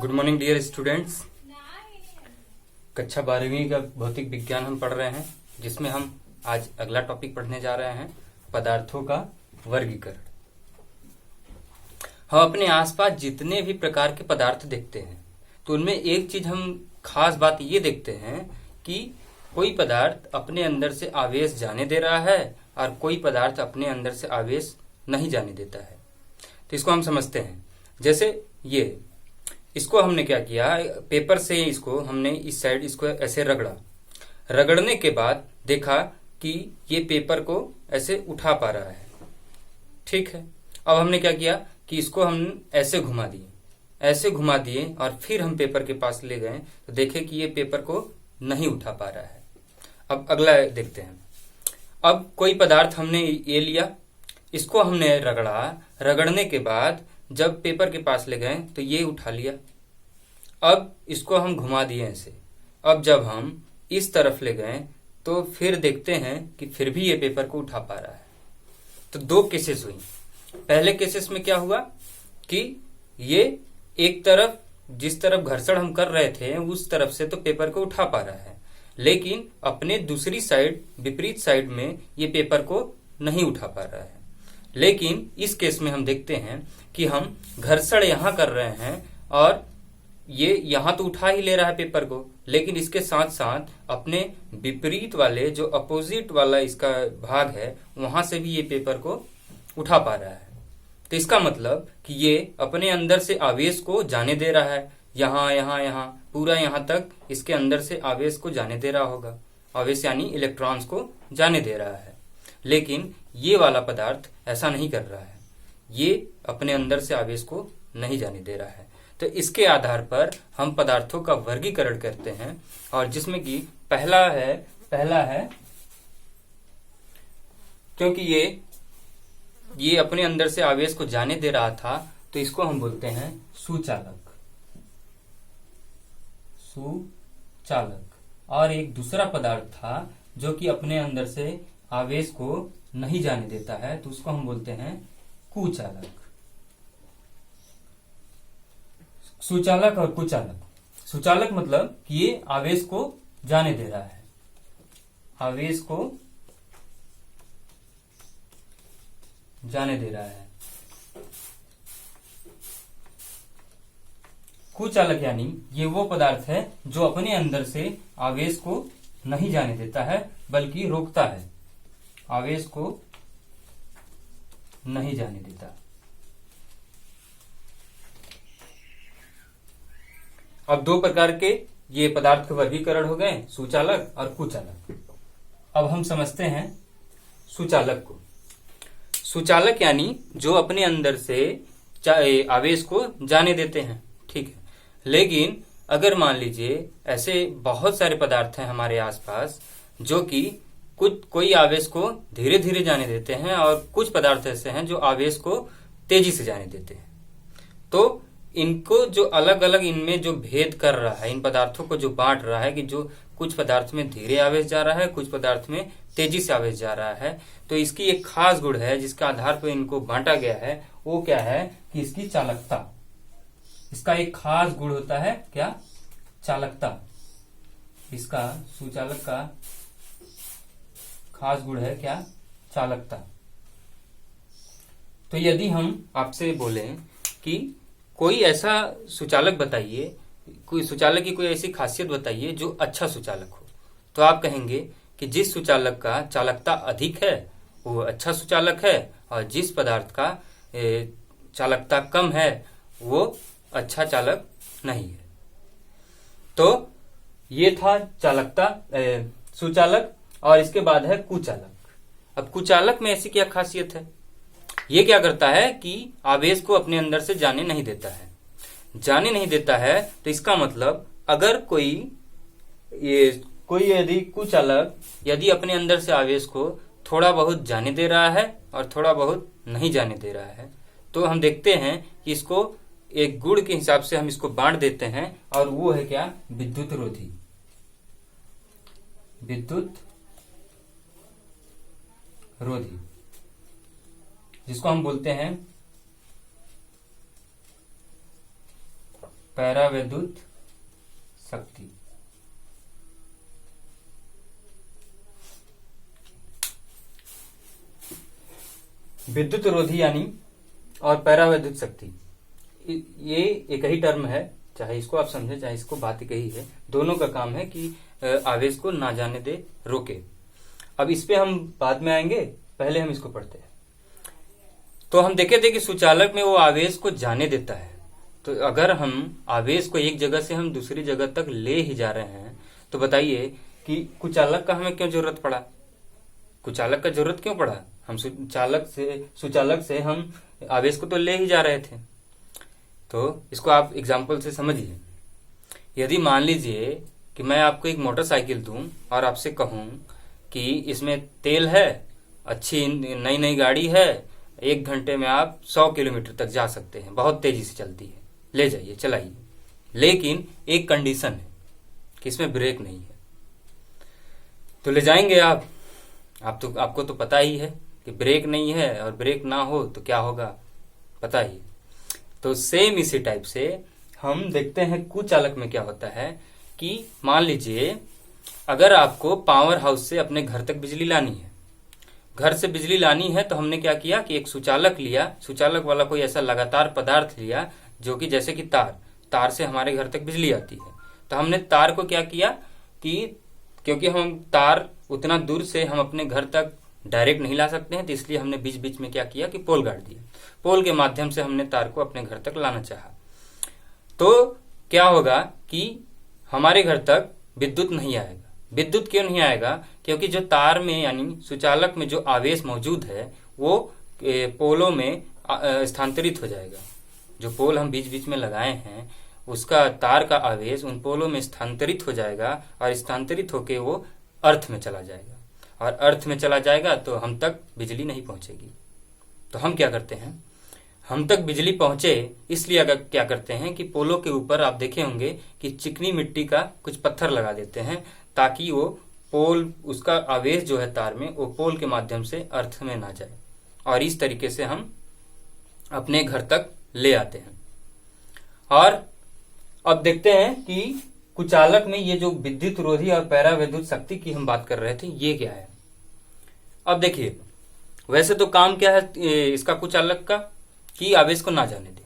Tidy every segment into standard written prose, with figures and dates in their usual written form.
Good morning dear students. कक्षा 12वीं का भौतिक विज्ञान हम पढ़ रहे हैं, जिसमें हम आज अगला टॉपिक पढ़ने जा रहे हैं, पदार्थों का वर्गीकरण। हम अपने आसपास जितने भी प्रकार के पदार्थ देखते हैं, तो उनमें एक चीज हम खास बात ये देखते हैं कि कोई पदार्थ अपने अंदर से आवेश जाने दे रहा है और कोई पदार्थ अपने अंदर से आवेश नहीं जाने देता है। तो इसको हम समझते हैं। जैसे ये, इसको हमने क्या किया, पेपर से इसको हमने इस साइड इसको ऐसे रगड़ने के बाद देखा कि ये पेपर को ऐसे उठा पा रहा है। ठीक है, अब हमने क्या किया कि इसको हम ऐसे घुमा दिए और फिर हम पेपर के पास ले गए तो देखे कि ये पेपर को नहीं उठा पा रहा है। अब अगला देखते हैं। अब कोई पदार्थ हमने ये लिया, इसको हमने रगड़ने के बाद जब पेपर के पास ले गए तो ये उठा लिया। अब इसको हम घुमा दिए ऐसे। अब जब हम इस तरफ ले गए तो फिर देखते हैं कि फिर भी ये पेपर को उठा पा रहा है। तो दो केसेस हुई। पहले केसेस में क्या हुआ कि ये एक तरफ, जिस तरफ घर्षण हम कर रहे थे उस तरफ से तो पेपर को उठा पा रहा है, लेकिन अपने दूसरी साइड, विपरीत साइड में ये पेपर को नहीं उठा पा रहा है। लेकिन इस केस में हम देखते हैं कि हम घर्षण यहां कर रहे हैं और ये यहां तो उठा ही ले रहा है पेपर को, लेकिन इसके साथ साथ अपने विपरीत वाले जो अपोजिट वाला इसका भाग है वहां से भी ये पेपर को उठा पा रहा है। तो इसका मतलब कि ये अपने अंदर से आवेश को जाने दे रहा है। यहां पूरा यहां तक इसके अंदर से आवेश को जाने दे रहा होगा। आवेश यानी इलेक्ट्रॉन्स को जाने दे रहा है। लेकिन ये वाला पदार्थ ऐसा नहीं कर रहा है, ये अपने अंदर से आवेश को नहीं जाने दे रहा है। तो इसके आधार पर हम पदार्थों का वर्गीकरण करते हैं, और जिसमें कि पहला है क्योंकि ये अपने अंदर से आवेश को जाने दे रहा था तो इसको हम बोलते हैं सुचालक। और एक दूसरा पदार्थ था जो कि अपने अंदर से आवेश को नहीं जाने देता है, तो उसको हम बोलते हैं कुचालक। सुचालक और कुचालक। सुचालक मतलब कि ये आवेश को जाने दे रहा है, आवेश को जाने दे रहा है। कुचालक यानी ये वो पदार्थ है जो अपने अंदर से आवेश को नहीं जाने देता है बल्कि रोकता है, आवेश को नहीं जाने देता। अब दो प्रकार के ये पदार्थ के वर्गीकरण हो गए, सुचालक और कुचालक। अब हम समझते हैं सुचालक को। सुचालक यानी जो अपने अंदर से आवेश को जाने देते हैं। ठीक है, लेकिन अगर मान लीजिए ऐसे बहुत सारे पदार्थ हैं हमारे आसपास जो कि कोई आवेश को धीरे धीरे जाने देते हैं और कुछ पदार्थ ऐसे हैं जो आवेश को तेजी से जाने देते हैं। तो इनको जो अलग अलग इनमें जो भेद कर रहा है, इन पदार्थों को जो बांट रहा है कि जो कुछ पदार्थ में धीरे आवेश जा रहा है, कुछ पदार्थ में तेजी से आवेश जा रहा है, तो इसकी एक खास गुण है जिसके आधार पर इनको बांटा गया है। वो क्या है कि इसकी चालकता। इसका एक खास गुण होता है क्या? चालकता। इसका सुचालक का खास गुण है क्या? चालकता। तो यदि हम आपसे बोलें कि कोई ऐसा सुचालक बताइए, कोई सुचालक की कोई ऐसी खासियत बताइए जो अच्छा सुचालक हो, तो आप कहेंगे कि जिस सुचालक का चालकता अधिक है वो अच्छा सुचालक है, और जिस पदार्थ का चालकता कम है वो अच्छा चालक नहीं है। तो ये था चालकता, सुचालक। और इसके बाद है कुचालक। अब कुचालक में ऐसी क्या खासियत है? ये क्या करता है कि आवेश को अपने अंदर से जाने नहीं देता है। तो इसका मतलब अगर कोई यदि कुचालक यदि अपने अंदर से आवेश को थोड़ा बहुत जाने दे रहा है और थोड़ा बहुत नहीं जाने दे रहा है, तो हम देखते हैं कि इसको एक गुण के हिसाब से हम इसको बांट देते हैं, और वो है क्या? विद्युत रोधी, जिसको हम बोलते हैं पैरावैद्युत शक्ति। विद्युत रोधी यानी और पैरावैद्युत शक्ति, ये एक ही टर्म है, चाहे इसको आप समझे चाहे इसको, बात एक ही है। दोनों का काम है कि आवेश को ना जाने दे, रोके। अब इस पे हम बाद में आएंगे, पहले हम इसको पढ़ते हैं। तो हम देखे थे कि सुचालक में वो आवेश को जाने देता है। तो अगर हम आवेश को एक जगह से हम दूसरी जगह तक ले ही जा रहे हैं, तो बताइए कि कुचालक का हमें क्यों जरूरत पड़ा? कुचालक का जरूरत क्यों पड़ा? हम सुचालक से हम आवेश को तो ले ही जा रहे थे। तो इसको आप एग्जाम्पल से समझिए। यदि मान लीजिए कि मैं आपको एक मोटरसाइकिल दूं और आपसे कहूं कि इसमें तेल है, अच्छी नई नई गाड़ी है, 1 घंटे में आप 100 किलोमीटर तक जा सकते हैं, बहुत तेजी से चलती है, ले जाइए, चलाइए। लेकिन एक कंडीशन है कि इसमें ब्रेक नहीं है। तो ले जाएंगे आप तो आपको तो पता ही है कि ब्रेक नहीं है, और ब्रेक ना हो तो क्या होगा पता ही। तो सेम इसी टाइप से हम देखते हैं कुचालक में क्या होता है कि मान लीजिए अगर आपको पावर हाउस से अपने घर तक बिजली लानी है, घर से बिजली लानी है, तो हमने क्या किया कि एक सुचालक लिया। सुचालक वाला कोई ऐसा लगातार पदार्थ लिया जो कि जैसे कि तार से हमारे घर तक बिजली आती है। तो हमने तार को क्या किया कि क्योंकि हम तार उतना दूर से हम अपने घर तक डायरेक्ट नहीं ला सकते हैं, तो इसलिए हमने बीच बीच में क्या किया कि पोल गाड़ दिया। पोल के माध्यम से हमने तार को अपने घर तक लाना चाहा। तो क्या होगा कि हमारे घर तक विद्युत नहीं आएगा। विद्युत क्यों नहीं आएगा? क्योंकि जो तार में यानी सुचालक में जो आवेश मौजूद है वो पोलों में स्थानांतरित हो जाएगा। जो पोल हम बीच बीच में लगाए हैं उसका तार का आवेश उन पोलों में स्थानांतरित हो जाएगा, और स्थानांतरित होकर वो अर्थ में चला जाएगा, और अर्थ में चला जाएगा तो हम तक बिजली नहीं पहुंचेगी। तो हम क्या करते हैं, हम तक बिजली पहुंचे इसलिए अगर क्या करते हैं कि पोलों के ऊपर आप देखे होंगे कि चिकनी मिट्टी का कुछ पत्थर लगा देते हैं, ताकि वो पोल उसका आवेश जो है तार में वो पोल के माध्यम से अर्थ में ना जाए, और इस तरीके से हम अपने घर तक ले आते हैं। और अब देखते हैं कि कुचालक में ये जो विद्युत रोधी और पैरावैद्युत शक्ति की हम बात कर रहे थे, ये क्या है। अब देखिए, वैसे तो काम क्या है इसका कुचालक का कि आवेश को ना जाने दे,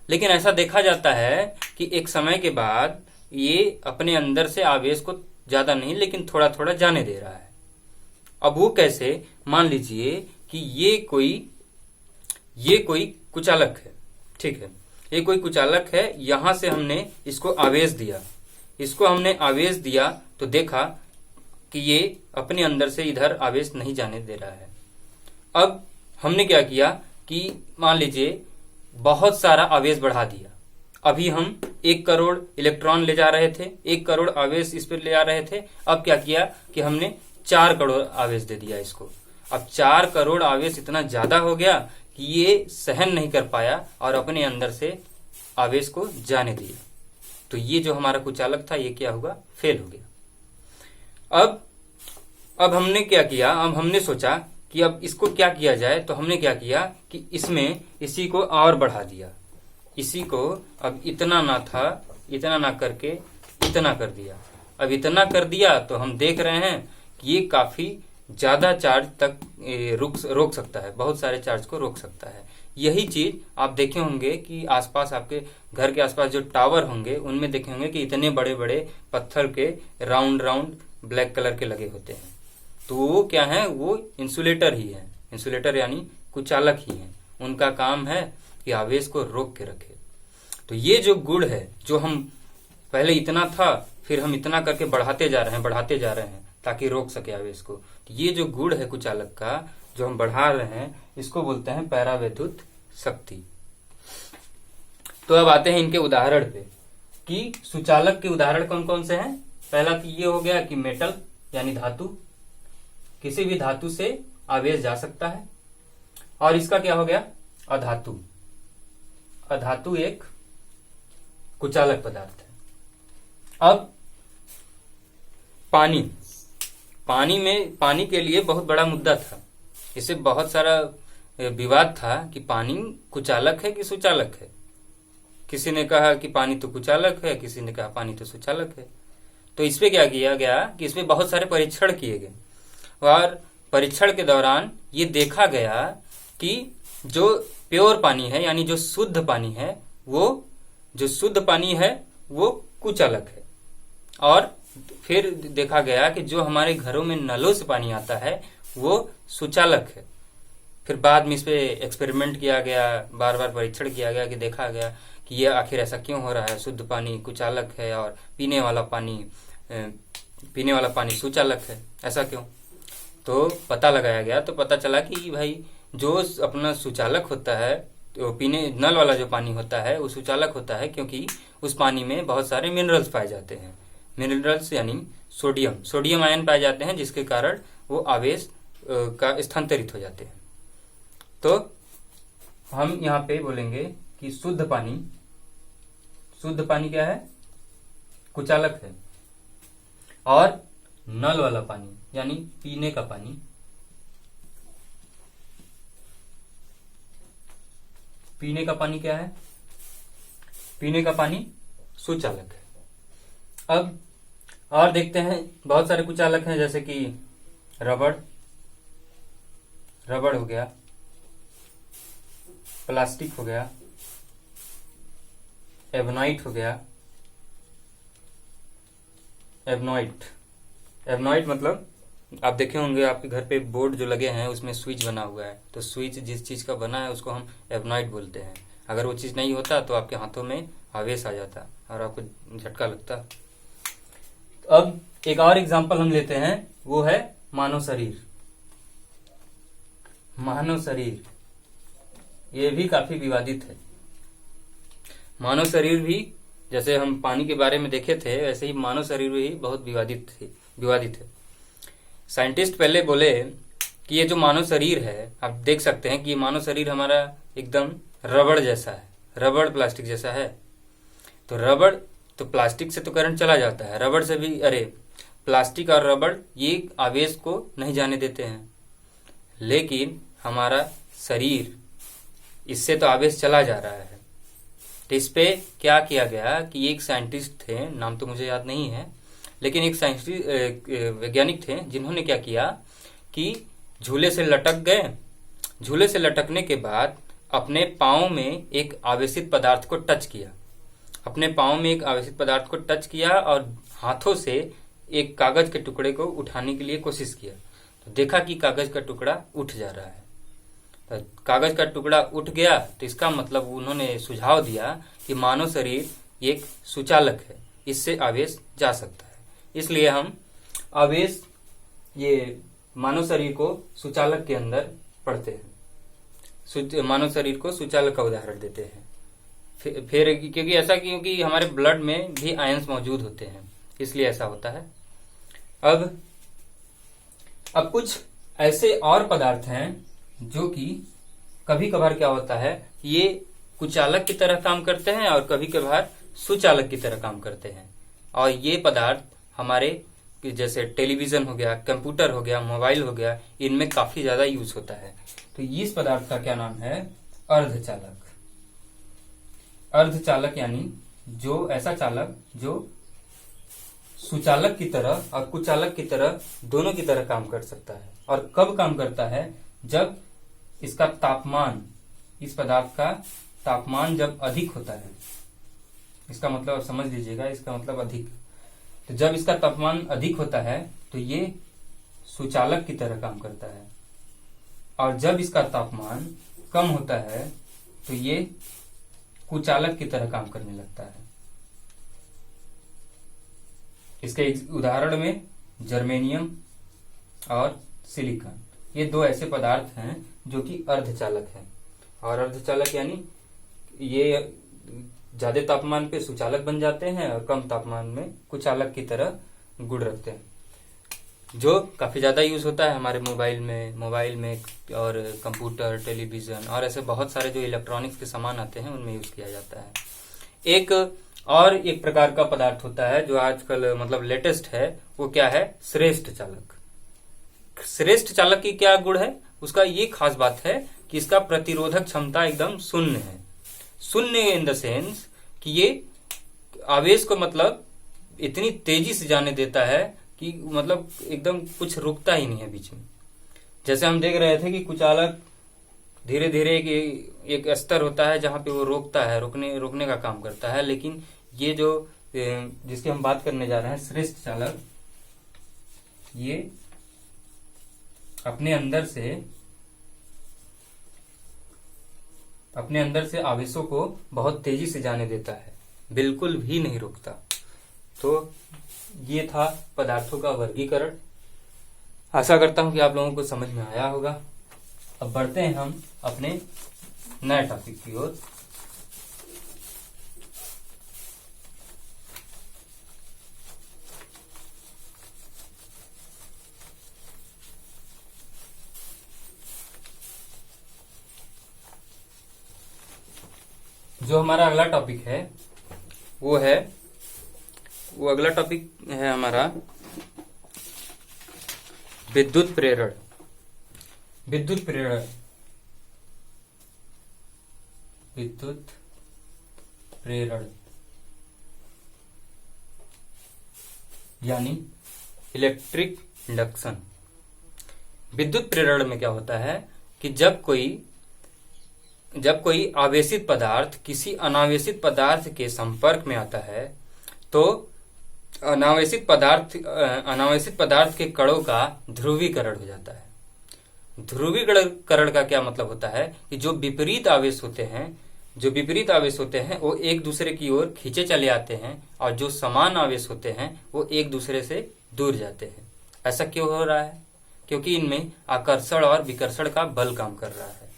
लेकिन ऐसा देखा जाता है कि एक समय के बाद ये अपने अंदर से आवेश को ज्यादा नहीं लेकिन थोड़ा थोड़ा जाने दे रहा है। अब वो कैसे? मान लीजिए कि ये कोई कुचालक है, ठीक है, ये कोई कुचालक है। यहां से हमने इसको आवेश दिया, तो देखा कि ये अपने अंदर से इधर आवेश नहीं जाने दे रहा है। अब हमने क्या किया कि मान लीजिए बहुत सारा आवेश बढ़ा दिया। अभी हम 1 करोड़ इलेक्ट्रॉन ले जा रहे थे, 1 करोड़ आवेश इस पर ले जा रहे थे। अब क्या किया कि हमने 4 करोड़ आवेश दे दिया इसको। अब 4 करोड़ आवेश इतना ज्यादा हो गया कि ये सहन नहीं कर पाया और अपने अंदर से आवेश को जाने दिया। तो ये जो हमारा कुचालक था ये क्या हुआ? फेल हो गया। अब हमने क्या किया, अब हमने सोचा कि अब इसको क्या किया जाए। तो हमने क्या किया कि इसी को और बढ़ा दिया। इसी को अब इतना ना था, इतना ना करके इतना कर दिया। अब इतना कर दिया तो हम देख रहे हैं कि ये काफी ज्यादा चार्ज तक रोक सकता है, बहुत सारे चार्ज को रोक सकता है। यही चीज आप देखे होंगे कि आसपास आपके घर के आसपास जो टावर होंगे उनमें देखे होंगे कि इतने बड़े बड़े पत्थर के राउंड ब्लैक कलर के लगे होते हैं। तो वो क्या है? वो इंसुलेटर ही है, इंसुलेटर यानी कुचालक ही है। उनका काम है कि आवेश को रोक के रखे। तो ये जो गुण है, जो हम पहले इतना था फिर हम इतना करके बढ़ाते जा रहे हैं ताकि रोक सके आवेश को। तो ये जो गुण है कुचालक का जो हम बढ़ा रहे हैं, इसको बोलते हैं पैरावैद्युत शक्ति। तो अब आते हैं इनके उदाहरण पे कि सुचालक के उदाहरण कौन कौन से हैं। पहला तो ये हो गया कि मेटल यानी धातु, किसी भी धातु से आवेश जा सकता है। और इसका क्या हो गया? अधातु। अधातु एक कुचालक पदार्थ है। अब पानी के लिए बहुत बड़ा मुद्दा था, इससे बहुत सारा विवाद था कि पानी कुचालक है कि सुचालक है। किसी ने कहा कि पानी तो कुचालक है, किसी ने कहा पानी तो सुचालक है। तो इस पे क्या किया गया कि इस पे बहुत सारे परीक्षण किए गए और परीक्षण के दौरान ये देखा गया कि जो प्योर पानी है यानी जो शुद्ध पानी है वो कुचालक है। और फिर देखा गया कि जो हमारे घरों में नलों से पानी आता है वो सुचालक है। फिर बाद में इस पे एक्सपेरिमेंट किया गया, बार बार परीक्षण किया गया कि देखा गया कि ये आखिर ऐसा क्यों हो रहा है, शुद्ध पानी कुचालक है और पीने वाला पानी सुचालक है, ऐसा क्यों। तो पता लगाया गया तो पता चला कि भाई जो अपना सुचालक होता है तो पीने नल वाला जो पानी होता है वो सुचालक होता है क्योंकि उस पानी में बहुत सारे मिनरल्स पाए जाते हैं। मिनरल्स यानी सोडियम आयन पाए जाते हैं जिसके कारण वो आवेश का स्थानांतरित हो जाते हैं। तो हम यहाँ पे बोलेंगे कि शुद्ध पानी क्या है, कुचालक है। और नल वाला पानी यानी पीने का पानी क्या है, पीने का पानी सुचालक है। अब और देखते हैं, बहुत सारे कुचालक हैं जैसे कि रबड़ हो गया, प्लास्टिक हो गया, एबोनाइट हो गया। एबोनाइट मतलब आप देखे होंगे आपके घर पे बोर्ड जो लगे हैं उसमें स्विच बना हुआ है, तो स्विच जिस चीज का बना है उसको हम एबोनाइट बोलते हैं। अगर वो चीज नहीं होता तो आपके हाथों में आवेश आ जाता और आपको झटका लगता। अब एक और एग्जांपल हम लेते हैं, वो है मानव शरीर। ये भी काफी विवादित है। मानव शरीर भी जैसे हम पानी के बारे में देखे थे वैसे ही मानव शरीर भी बहुत विवादित है। साइंटिस्ट पहले बोले कि ये जो मानव शरीर है, आप देख सकते हैं कि ये मानव शरीर हमारा एकदम रबड़ जैसा है, रबड़ प्लास्टिक जैसा है। तो रबड़ तो प्लास्टिक से तो करंट चला जाता है, रबड़ से भी, प्लास्टिक और रबड़ ये आवेश को नहीं जाने देते हैं, लेकिन हमारा शरीर इससे तो आवेश चला जा रहा है। तो इस पे क्या किया गया कि एक साइंटिस्ट थे, नाम तो मुझे याद नहीं है, लेकिन एक वैज्ञानिक थे जिन्होंने क्या किया कि झूले से लटक गए। झूले से लटकने के बाद अपने पाँव में एक आवेशित पदार्थ को टच किया और हाथों से एक कागज के टुकड़े को उठाने के लिए कोशिश किया। तो देखा कि कागज का टुकड़ा उठ जा रहा है। तो कागज का टुकड़ा उठ गया तो इसका मतलब उन्होंने सुझाव दिया कि मानव शरीर एक सुचालक है, इससे आवेश जा सकता है। इसलिए हम ये मानव शरीर को सुचालक के अंदर पढ़ते हैं, मानव शरीर को सुचालक का उदाहरण देते हैं। फिर क्योंकि हमारे ब्लड में भी आयंस मौजूद होते हैं, इसलिए ऐसा होता है। अब कुछ ऐसे और पदार्थ हैं जो कि कभी कभार क्या होता है, ये कुचालक की तरह काम करते हैं और कभी कभार सुचालक की तरह काम करते हैं। और ये पदार्थ हमारे जैसे टेलीविजन हो गया, कंप्यूटर हो गया, मोबाइल हो गया, इनमें काफी ज्यादा यूज होता है। तो इस पदार्थ का क्या नाम है, अर्धचालक यानी जो ऐसा चालक जो सुचालक की तरह और कुचालक की तरह दोनों की तरह काम कर सकता है। और कब काम करता है, जब इसका तापमान, इस पदार्थ का तापमान जब अधिक होता है। इसका मतलब समझ लीजिएगा, इसका मतलब अधिक। तो जब इसका तापमान अधिक होता है तो ये सुचालक की तरह काम करता है, और जब इसका तापमान कम होता है तो ये कुचालक की तरह काम करने लगता है। इसके उदाहरण में जर्मेनियम और सिलिकॉन, ये दो ऐसे पदार्थ हैं जो कि अर्धचालक हैं। और अर्धचालक यानी ये ज्यादा तापमान पे सुचालक बन जाते हैं और कम तापमान में कुचालक की तरह गुण रखते हैं, जो काफी ज्यादा यूज होता है हमारे मोबाइल में और कंप्यूटर, टेलीविजन और ऐसे बहुत सारे जो इलेक्ट्रॉनिक्स के सामान आते हैं उनमें यूज किया जाता है। एक प्रकार का पदार्थ होता है जो आजकल मतलब लेटेस्ट है, वो क्या है, श्रेष्ठ चालक। श्रेष्ठ चालक की क्या गुण है, उसका ये खास बात है कि इसका प्रतिरोधक क्षमता एकदम शून्य है। शून्य इन द सेंस कि ये आवेश को मतलब इतनी तेजी से जाने देता है कि मतलब एकदम कुछ रुकता ही नहीं है बीच में। जैसे हम देख रहे थे कि कुचालक धीरे धीरे एक स्तर होता है जहां पे वो रोकता है, रोकने का काम करता है, लेकिन ये जो जिसकी हम बात करने जा रहे हैं श्रेष्ठ चालक, ये अपने अंदर से आवेशों को बहुत तेजी से जाने देता है, बिल्कुल भी नहीं रुकता। तो ये था पदार्थों का वर्गीकरण। आशा करता हूं कि आप लोगों को समझ में आया होगा। अब बढ़ते हैं हम अपने नए टॉपिक की ओर। जो हमारा अगला टॉपिक है वो अगला टॉपिक है हमारा विद्युत प्रेरण। विद्युत प्रेरण यानी इलेक्ट्रिक इंडक्शन। विद्युत प्रेरण में क्या होता है कि जब कोई आवेशित पदार्थ किसी अनावेशित पदार्थ के संपर्क में आता है तो अनावेशित पदार्थ के कणों का ध्रुवीकरण हो जाता है। ध्रुवीकरण का क्या मतलब होता है कि जो विपरीत आवेश होते हैं वो एक दूसरे की ओर खींचे चले आते हैं, और जो समान आवेश होते हैं वो एक दूसरे से दूर जाते हैं। ऐसा क्यों हो रहा है? क्योंकि इनमें आकर्षण और विकर्षण का बल काम कर रहा है।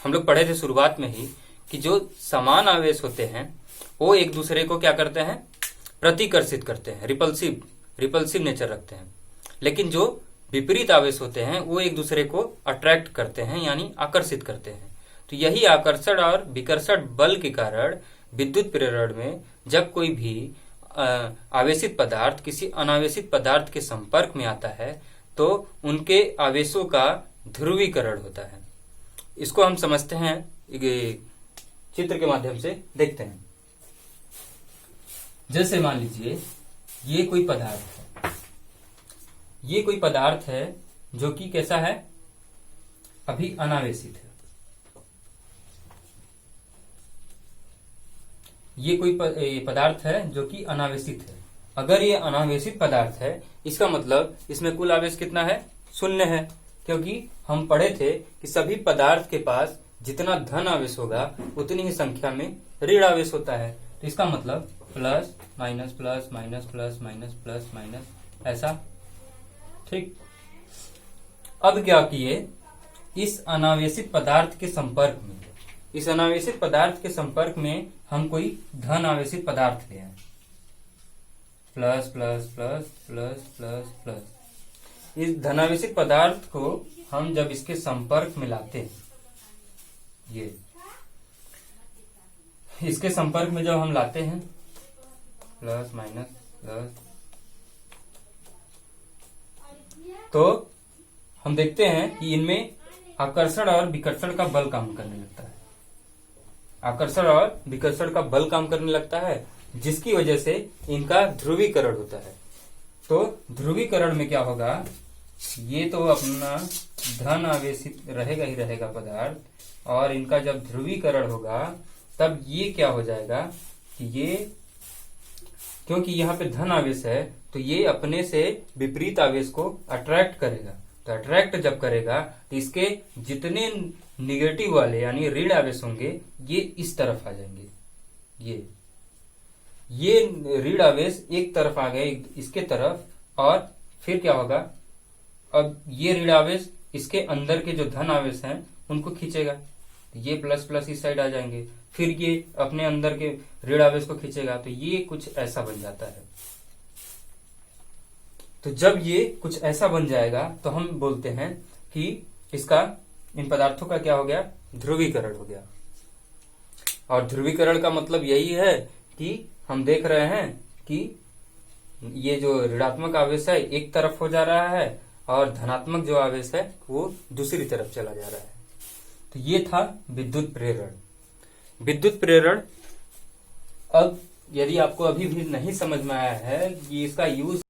हम लोग पढ़े थे शुरुआत में ही कि जो समान आवेश होते हैं वो एक दूसरे को क्या करते हैं? प्रतिकर्षित करते हैं, रिपल्सिव नेचर रखते हैं। लेकिन जो विपरीत आवेश होते हैं वो एक दूसरे को अट्रैक्ट करते हैं, यानी आकर्षित करते हैं। तो यही आकर्षण और विकर्षण बल के कारण विद्युत प्रेरण में जब कोई भी आवेशित पदार्थ किसी अनावेशित पदार्थ के संपर्क में आता है तो उनके आवेशों का ध्रुवीकरण होता है। इसको हम समझते हैं, चित्र के माध्यम से देखते हैं। जैसे मान लीजिए ये कोई पदार्थ है जो कि कैसा है? अभी अनावेशित है। ये कोई पदार्थ है जो कि अनावेशित है। अगर ये अनावेशित पदार्थ है इसका मतलब इसमें कुल आवेश कितना है? 0 है, क्योंकि हम पढ़े थे कि सभी पदार्थ के पास जितना धन आवेश होगा उतनी ही संख्या में ऋण आवेश होता है। तो इसका मतलब plus minus plus minus plus minus plus minus, ऐसा। ठीक। अब क्या किए, इस अनावेशित पदार्थ के संपर्क में हम कोई धन आवेशित पदार्थ ले आए, plus plus plus plus plus plus. इस धनावेशित पदार्थ को हम जब इसके संपर्क में लाते हैं, ये इसके संपर्क में जब हम लाते हैं प्लस माइनस प्लस, तो हम देखते हैं कि इनमें आकर्षण और विकर्षण का बल काम करने लगता है। आकर्षण और विकर्षण का बल काम करने लगता है, जिसकी वजह से इनका ध्रुवीकरण होता है। तो ध्रुवीकरण में क्या होगा, ये तो अपना धन आवेशित रहेगा ही रहेगा पदार्थ, और इनका जब ध्रुवीकरण होगा तब ये क्या हो जाएगा कि ये, क्योंकि यहाँ पे धन आवेश है तो ये अपने से विपरीत आवेश को अट्रैक्ट करेगा। तो अट्रैक्ट जब करेगा तो इसके जितने निगेटिव वाले यानी ऋण आवेश होंगे ये इस तरफ आ जाएंगे। ये ऋण आवेश एक तरफ आ गए इसके तरफ, और फिर क्या होगा, अब ये ऋण आवेश इसके अंदर के जो धन आवेश हैं उनको खींचेगा। ये प्लस प्लस इस साइड आ जाएंगे, फिर ये अपने अंदर के ऋण आवेश को खींचेगा। तो ये कुछ ऐसा बन जाता है। तो जब ये कुछ ऐसा बन जाएगा तो हम बोलते हैं कि इसका, इन पदार्थों का क्या हो गया, ध्रुवीकरण हो गया। और ध्रुवीकरण का मतलब यही है कि हम देख रहे हैं कि ये जो ऋणात्मक आवेश है एक तरफ हो जा रहा है और धनात्मक जो आवेश है वो दूसरी तरफ चला जा रहा है। तो ये था विद्युत प्रेरण। विद्युत प्रेरण अब यदि आपको अभी भी नहीं समझ में आया है कि इसका यूज